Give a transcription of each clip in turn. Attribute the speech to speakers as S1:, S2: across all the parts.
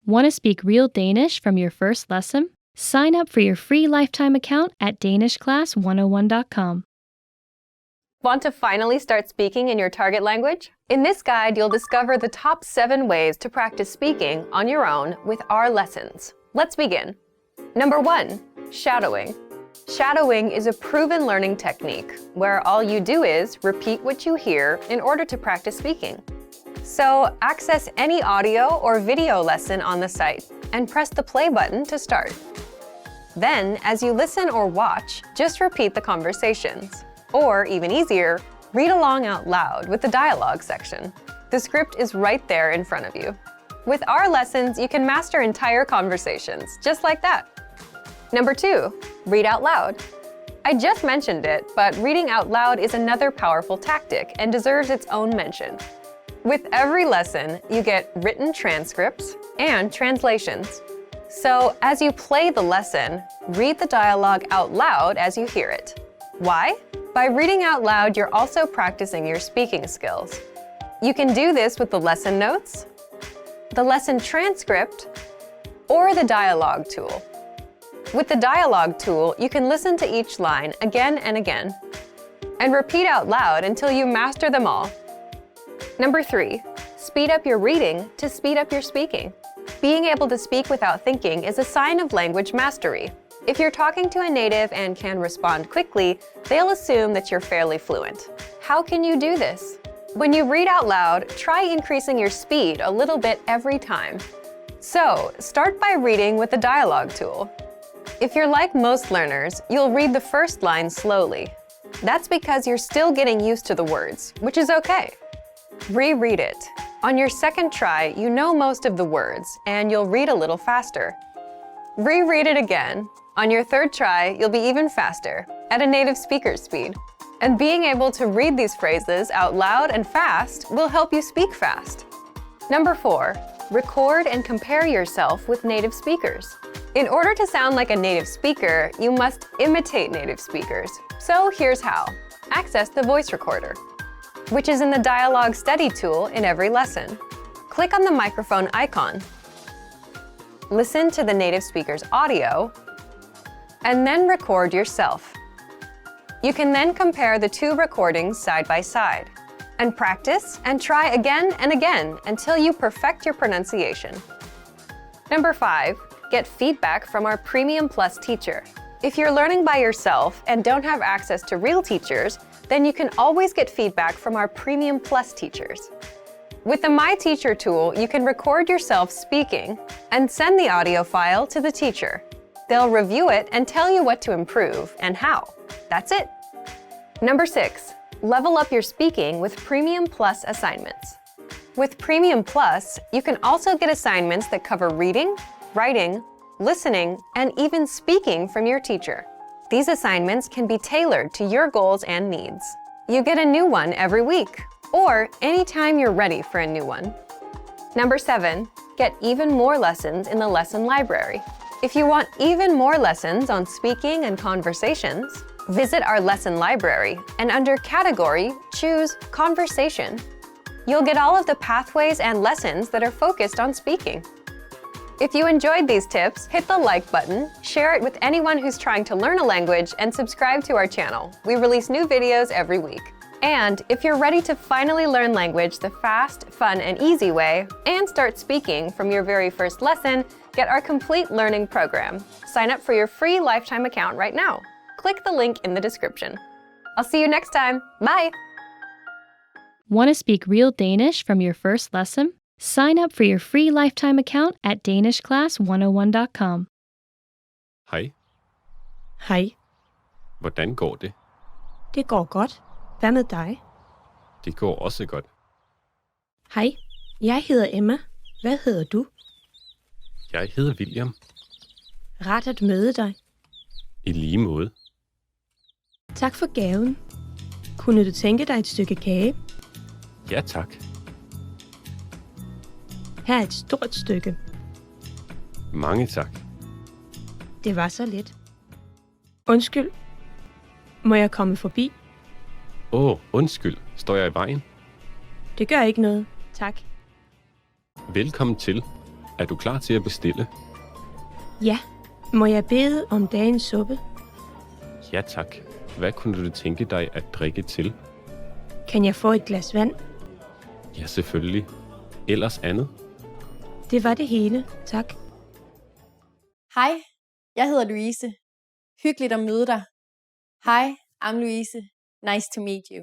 S1: Want to speak real Danish from your first lesson? Sign up for your free lifetime account at danishclass101.com.
S2: Want to finally start speaking in your target language? In this guide, you'll discover the top 7 ways to practice speaking on your own with our lessons. Let's begin. Number 1, shadowing. Shadowing is a proven learning technique where all you do is repeat what you hear in order to practice speaking. So, access any audio or video lesson on the site and press the play button to start. Then, as you listen or watch, just repeat the conversations. Or, even easier, read along out loud with the dialogue section. The script is right there in front of you. With our lessons, you can master entire conversations, just like that. Number 2, read out loud. I just mentioned it, but reading out loud is another powerful tactic and deserves its own mention. With every lesson, you get written transcripts and translations. So, as you play the lesson, read the dialogue out loud as you hear it. Why? By reading out loud, you're also practicing your speaking skills. You can do this with the lesson notes, the lesson transcript, or the dialogue tool. With the dialogue tool, you can listen to each line again and again, and repeat out loud until you master them all. Number 3, speed up your reading to speed up your speaking. Being able to speak without thinking is a sign of language mastery. If you're talking to a native and can respond quickly, they'll assume that you're fairly fluent. How can you do this? When you read out loud, try increasing your speed a little bit every time. So, start by reading with the dialogue tool. If you're like most learners, you'll read the first line slowly. That's because you're still getting used to the words, which is okay. Reread it. On your second try, you know most of the words, and you'll read a little faster. Reread it again. On your third try, you'll be even faster, at a native speaker's speed. And being able to read these phrases out loud and fast will help you speak fast. Number 4, record and compare yourself with native speakers. In order to sound like a native speaker, you must imitate native speakers. So here's how. Access the voice recorder, which is in the dialogue study tool in every lesson. Click on the microphone icon. Listen to the native speaker's audio, and then record yourself. You can then compare the 2 recordings side by side, and practice and try again and again until you perfect your pronunciation. Number 5, get feedback from our Premium Plus teacher. If you're learning by yourself and don't have access to real teachers, then you can always get feedback from our Premium Plus teachers. With the My Teacher tool, you can record yourself speaking and send the audio file to the teacher. They'll review it and tell you what to improve and how. That's it. Number 6, level up your speaking with Premium Plus assignments. With Premium Plus, you can also get assignments that cover reading, writing, listening, and even speaking from your teacher. These assignments can be tailored to your goals and needs. You get a new one every week, or anytime you're ready for a new one. Number 7, get even more lessons in the lesson library. If you want even more lessons on speaking and conversations, visit our lesson library and under Category, choose Conversation. You'll get all of the pathways and lessons that are focused on speaking. If you enjoyed these tips, hit the like button, share it with anyone who's trying to learn a language, and subscribe to our channel. We release new videos every week. And if you're ready to finally learn language the fast, fun, and easy way, and start speaking from your very first lesson, get our complete learning program. Sign up for your free lifetime account right now. Click the link in the description. I'll see you next time. Bye!
S1: Want to speak real Danish from your first lesson? Sign up for your free lifetime account at danishclass101.com.
S3: Hej.
S4: Hej,
S3: Hvordan går det?
S4: det går godt. Hvad med dig?
S3: Det går også godt.
S4: Hej, jeg hedder Emma. Hvad hedder du?
S3: Jeg hedder William.
S4: Rart at møde dig.
S3: I lige måde.
S4: Tak for gaven. Kunne du tænke dig et stykke kage?
S3: Ja, tak.
S4: Her er et stort stykke.
S3: Mange tak.
S4: Det var så let. Undskyld. Må jeg komme forbi?
S3: Undskyld. Står jeg i vejen?
S4: Det gør ikke noget. Tak.
S3: Velkommen til. Er du klar til at bestille?
S4: Ja, må jeg bede om dagens suppe?
S3: Ja tak. Hvad kunne du tænke dig at drikke til?
S4: Kan jeg få et glas vand?
S3: Ja, selvfølgelig. Ellers andet?
S4: Det var det hele, tak.
S5: Hej, jeg hedder Louise. Hyggeligt at møde dig. Hi, I'm Louise. Nice to meet you.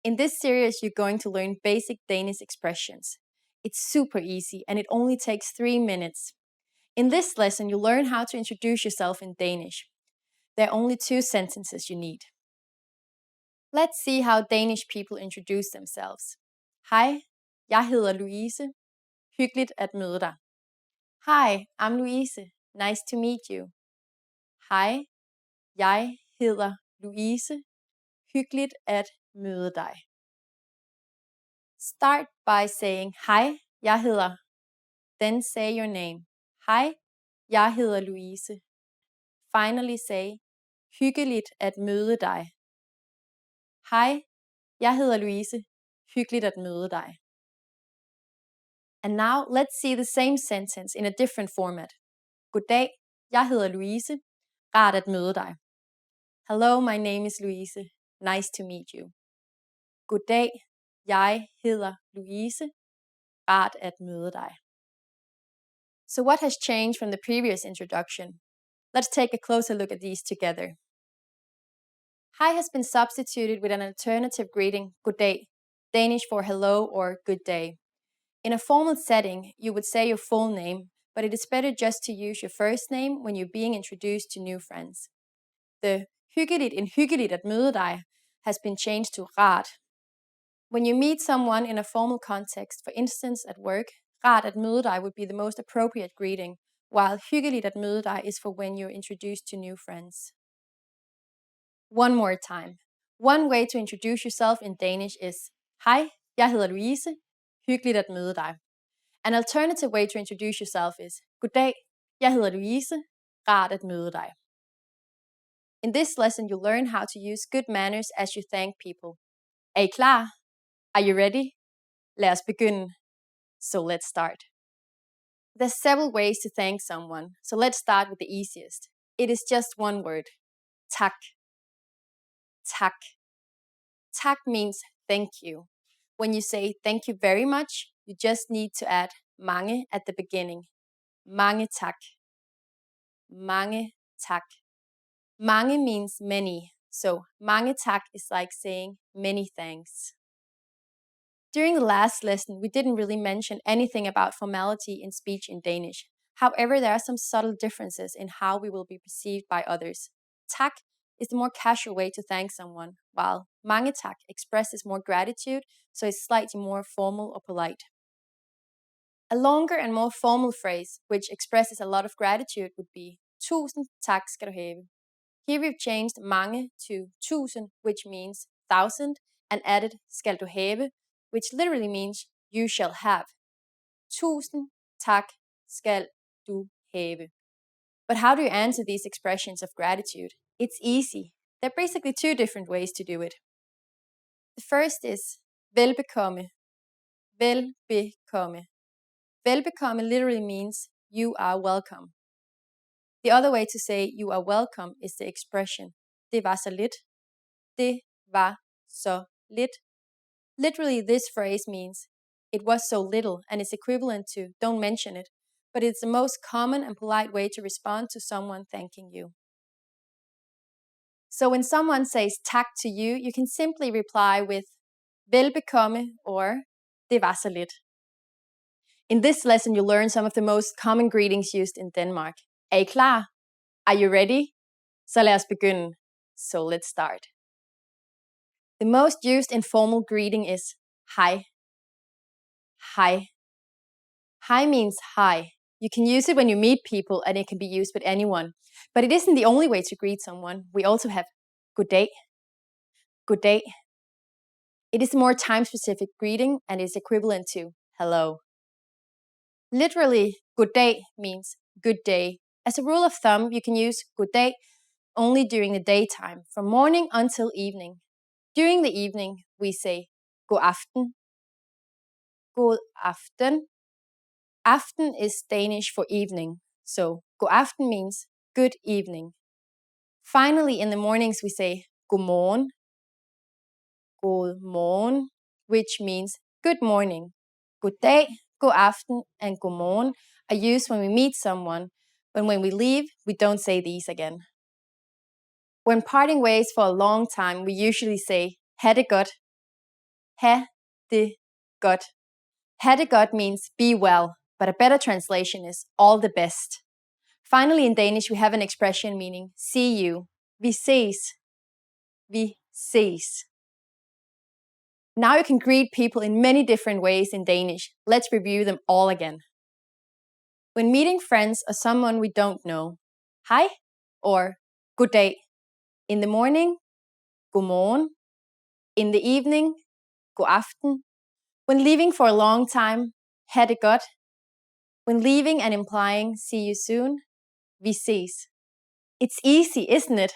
S5: In this series, you're going to learn basic Danish expressions. It's super easy and it only takes 3 minutes. In this lesson, you'll learn how to introduce yourself in Danish. There are only 2 sentences you need. Let's see how Danish people introduce themselves. Hej, jeg hedder Louise. Hyggeligt at møde dig. Hi, I'm Louise. Nice to meet you. Hej, jeg hedder Louise. Hyggeligt at møde dig. Start by saying, hej, jeg hedder. Then say your name. Hej, jeg hedder Louise. Finally say, hyggeligt at møde dig. Hej, jeg hedder Louise. Hyggeligt at møde dig. And now let's see the same sentence in a different format. Goddag, jeg hedder Louise. Rart at møde dig. Hello, my name is Louise. Nice to meet you. Goddag, jeg hedder Louise. Rart at møde dig. So what has changed from the previous introduction? Let's take a closer look at these together. Hi has been substituted with an alternative greeting, goddag, Danish for hello or good day. In a formal setting, you would say your full name, but it is better just to use your first name when you're being introduced to new friends. The hyggeligt in hyggeligt at møde dig has been changed to rart. When you meet someone in a formal context, for instance at work, rart at møde dig would be the most appropriate greeting, while hyggeligt at møde dig is for when you're introduced to new friends. One more time. One way to introduce yourself in Danish is, hej, jeg hedder Louise. Hyggeligt at møde dig. An alternative way to introduce yourself is, goddag, jeg hedder Louise. Rart at møde dig. In this lesson, you'll learn how to use good manners as you thank people. Er I klar? Are you ready? Lad os begynde. So let's start. There's several ways to thank someone, so let's start with the easiest. It is just one word. Tak. Tak. Tak means thank you. When you say thank you very much, you just need to add mange at the beginning. Mange tak. Mange tak. Mange means many, so mange tak is like saying many thanks. During the last lesson, we didn't really mention anything about formality in speech in Danish. However, there are some subtle differences in how we will be perceived by others. Tak is the more casual way to thank someone, while mange tak expresses more gratitude, so it's slightly more formal or polite. A longer and more formal phrase, which expresses a lot of gratitude, would be tusind tak skal du have. Here we've changed mange to tusind, which means thousand, and added skal du have, which literally means you shall have. Tusind tak skal du have. But how do you answer these expressions of gratitude? It's easy. There are basically 2 different ways to do it. The first is velbekomme. Velbekomme. Velbekomme literally means you are welcome. The other way to say you are welcome is the expression det var så lidt. Det var så lidt. Literally, this phrase means it was so little and is equivalent to don't mention it, but it's the most common and polite way to respond to someone thanking you. So when someone says tak to you, you can simply reply with velbekomme or det var så lidt. In this lesson, you'll learn some of the most common greetings used in Denmark. Er I klar? Are you ready? Så lad os begynde. So let's start. The most used informal greeting is hi. Hi. Hi means hi. You can use it when you meet people and it can be used with anyone. But it isn't the only way to greet someone. We also have goddag. Goddag. It is a more time-specific greeting and is equivalent to hello. Literally, goddag means good day. As a rule of thumb, you can use goddag only during the daytime, from morning until evening. During the evening, we say god aften. God aften. Aften is Danish for evening, so god aften means good evening. Finally, in the mornings we say god morgen, which means good morning. God dag, god aften, and god morgen are used when we meet someone, but when we leave, we don't say these again. When parting ways for a long time, we usually say ha det godt. Ha det godt. Ha det godt means be well, but a better translation is all the best. Finally, in Danish, we have an expression meaning see you. Vi ses. Vi ses. Now you can greet people in many different ways in Danish. Let's review them all again. When meeting friends or someone we don't know, hej or god dag. In the morning, god morgen. In the evening, god aften. When leaving for a long time, ha det godt. When leaving and implying see you soon, vi ses. It's easy, isn't it?